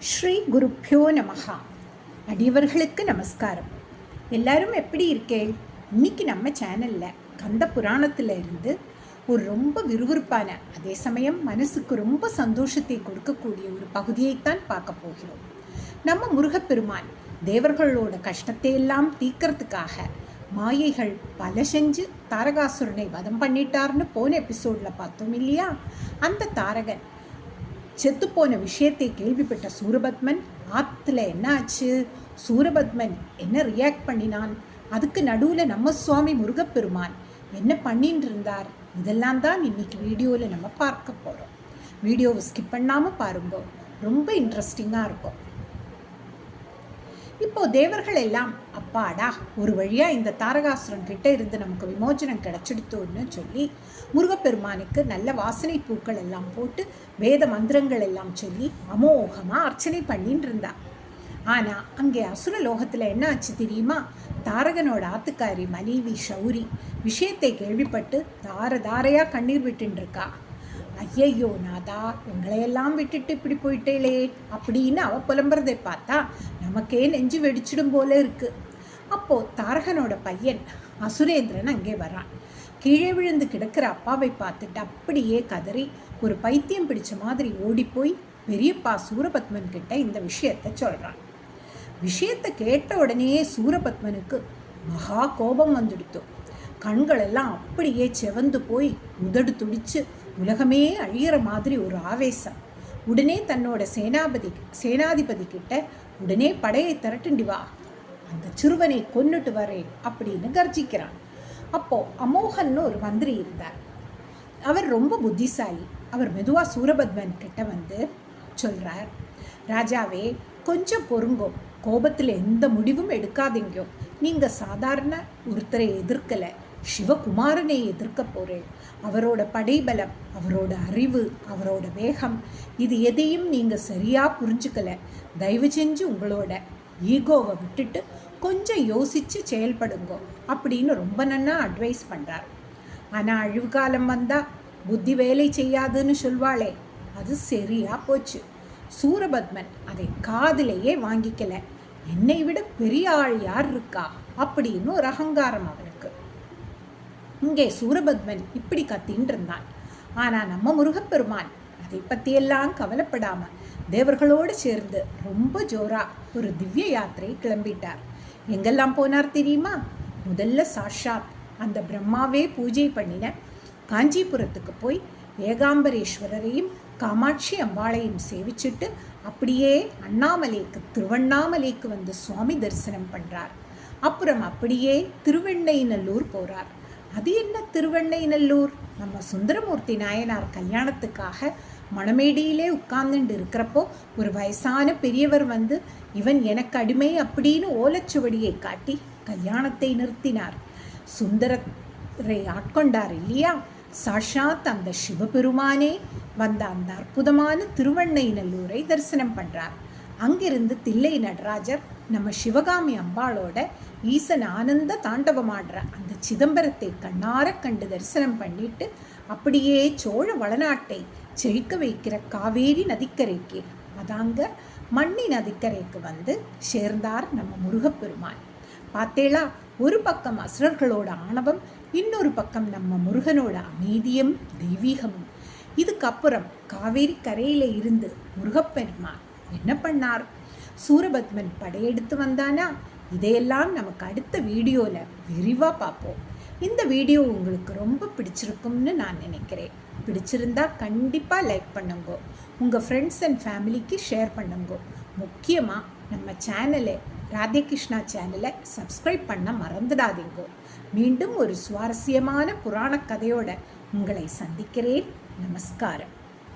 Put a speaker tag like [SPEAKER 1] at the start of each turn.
[SPEAKER 1] ஸ்ரீ குருப்பியோ நமஹா. அடியவர்களுக்கு நமஸ்காரம். எல்லாரும் எப்படி இருக்கேள்? இன்னைக்கு நம்ம சேனலில் கந்த புராணத்தில் இருந்து ஒரு ரொம்ப விறுவிறுப்பான, அதே சமயம் மனசுக்கு ரொம்ப சந்தோஷத்தை கொடுக்கக்கூடிய ஒரு பகுதியைத்தான் பார்க்க போகிறோம். நம்ம முருகப்பெருமான் தேவர்களோட கஷ்டத்தை எல்லாம் தீர்க்கறதுக்காக மாயைகள் பல செஞ்சு தாரகாசுரனை வதம் பண்ணிட்டார்னு போன எபிசோடில் பார்த்தோம் இல்லையா? அந்த தாரகன் செத்துப்போன விஷயத்தை கேள்விப்பட்ட சூரபத்மன் ஆற்றுல என்ன ஆச்சு, சூரபத்மன் என்ன ரியாக்ட் பண்ணினான், அதுக்கு நடுவில் நம்ம சுவாமி முருகப்பெருமான் என்ன பண்ணிட்டு இருந்தார், இதெல்லாம் தான் இன்னைக்கு வீடியோவில் நம்ம பார்க்க போகிறோம். வீடியோவை ஸ்கிப் பண்ணாமல் பாருங்க, ரொம்ப இன்ட்ரெஸ்டிங்காக இருக்கும். இப்போ தேவர்கள் எல்லாம் அப்பாடா ஒரு வழியாக இந்த தாரகாசுரன் கிட்ட இருந்து நமக்கு விமோச்சனம் கிடைச்சிடுத்தோன்னு சொல்லி முருகப்பெருமானுக்கு நல்ல வாசனை பூக்கள் எல்லாம் போட்டு வேத மந்திரங்கள் எல்லாம் சொல்லி அமோகமாக அர்ச்சனை பண்ணின்னு இருந்தா. ஆனால் அங்கே அசுர லோகத்தில் என்ன ஆச்சு தெரியுமா? தாரகனோட ஆத்துக்காரி மனைவி ஷௌரி விஷயத்தை கேள்விப்பட்டு தாரையாக கண்ணீர் விட்டுன்னு இருக்கா. ஐயையோ நாதா, உங்களையெல்லாம் விட்டுட்டு இப்படி போயிட்டேளே அப்படின்னு அவ புலம்புறதை பார்த்தா நமக்கே நெஞ்சு வெடிச்சிடும் போல இருக்கு. அப்போது தாரகனோட பையன் அசுரேந்திரன் அங்கே வரான். கீழே விழுந்து கிடக்கிற அப்பாவை பார்த்துட்டு அப்படியே கதறி ஒரு பைத்தியம் பிடிச்ச மாதிரி ஓடிப்போய் பெரியப்பா சூரபத்மன் கிட்ட இந்த விஷயத்தை சொல்கிறான். விஷயத்தை கேட்ட உடனே சூரபத்மனுக்கு மகா கோபம் வந்துடுத்து. கண்களெல்லாம் அப்படியே செவந்து போய் உதடு துடிச்சு உலகமே அழியிற மாதிரி ஒரு ஆவேசம். உடனே தன்னோட சேனாதிபதி கிட்ட உடனே படையை திரட்டுண்டி வா, அந்த சிறுவனை கொன்னுட்டு வரேன் அப்படின்னு கர்ஜிக்கிறான். அப்போ அமோகன்னு ஒரு மந்திரி இருந்தார். அவர் ரொம்ப புத்திசாலி. அவர் மெதுவாக சூரபத்மன் கிட்ட வந்து சொல்றார், ராஜாவே கொஞ்சம் பொறுங்கோ, கோபத்தில் எந்த முடிவும் எடுக்காதீங்கோ. நீங்கள் சாதாரண ஒருத்தரை எதிர்க்கலை, சிவகுமாரனை எதிர்க்க போகிறேன். அவரோட படைபலம், அவரோட அறிவு, அவரோட வேகம், இது எதையும் நீங்கள் சரியாக புரிஞ்சுக்கலை. தயவு செஞ்சு உங்களோட ஈகோவை விட்டுட்டு கொஞ்சம் யோசித்து செயல்படுங்கோ அப்படின்னு ரொம்ப நன்னா அட்வைஸ் பண்ணுறார். ஆனால் அழிவு காலம் வந்தால் புத்தி வேலை செய்யாதுன்னு சொல்வாளே, அது சரியாக போச்சு. சூரபத்மன் அதை காதிலேயே வாங்கிக்கல. என்னை விட பெரிய ஆள் யார் இருக்கா அப்படின்னு ஒரு அகங்காரம் அவனுக்கு. இங்கே சூரபத்மன் இப்படி கத்தின்னு இருந்தான். ஆனால் நம்ம முருகப்பெருமான் அதை பற்றியெல்லாம் கவலைப்படாமல் தேவர்களோடு சேர்ந்து ரொம்ப ஜோரா ஒரு திவ்ய யாத்திரை கிளம்பிட்டார். எங்கெல்லாம் போனார் தெரியுமா? முதல்ல சாஷாத் அந்த பிரம்மாவே பூஜை பண்ணின காஞ்சிபுரத்துக்கு போய் ஏகாம்பரேஸ்வரரையும் காமாட்சி அம்பாளையும் சேவிச்சுட்டு அப்படியே திருவண்ணாமலைக்கு வந்து சுவாமி தரிசனம் பண்ணுறார். அப்புறம் அப்படியே திருவெண்ணைநல்லூர் போகிறார். அது என்ன திருவெண்ணைநல்லூர்? நம்ம சுந்தரமூர்த்தி நாயனார் கல்யாணத்துக்காக மணமேடியிலே உட்கார்ந்துட்டு இருக்கிறப்போ ஒரு வயசான பெரியவர் வந்து இவன் எனக்கு அடிமை அப்படின்னு ஓலைச்சுவடியை காட்டி கல்யாணத்தை நிறுத்தினார். சுந்தரரை ஆட்கொண்டார் இல்லையா? சாஷாத் அந்த சிவபெருமானே வந்த அந்த அற்புதமான திருவெண்ணைநல்லூரை தரிசனம் பண்ணுறார். அங்கிருந்து தில்லை நடராஜர் நம்ம சிவகாமி அம்பாளோட ஈசன் ஆனந்த தாண்டவமாடுற அந்த சிதம்பரத்தை கண்ணார கண்டு தரிசனம் பண்ணிட்டு அப்படியே சோழ வளநாட்டை செழிக்க வைக்கிற காவேரி நதிக்கரைக்கு, அதாங்க மண்ணி நதிக்கரைக்கு வந்து சேர்ந்தார் நம்ம முருகப்பெருமான். பார்த்தேளா, ஒரு பக்கம் அசுரர்களோட ஆணவம், இன்னொரு பக்கம் நம்ம முருகனோட அமைதியும் தெய்வீகமும். இதுக்கப்புறம் காவேரி கரையில் இருந்து முருகப்பெருமான் என்ன பண்ணார்? சூரபத்மன் படையெடுத்து வந்தானா? இதையெல்லாம் நமக்கு அடுத்த வீடியோவில் விரிவாக பார்ப்போம். இந்த வீடியோ உங்களுக்கு ரொம்ப பிடிச்சிருக்கும்னு நான் நினைக்கிறேன். பிடிச்சிருந்தா கண்டிப்பாக லைக் பண்ணுங்க, உங்கள் ஃப்ரெண்ட்ஸ் அண்ட் ஃபேமிலிக்கு ஷேர் பண்ணுங்க. முக்கியமாக நம்ம சேனலை, ராதே கிருஷ்ணா சேனலை சப்ஸ்கிரைப் பண்ண மறந்துடாதீங்க. மீண்டும் ஒரு சுவாரஸ்யமான புராண கதையோட உங்களை சந்திக்கிறேன். நமஸ்காரம்.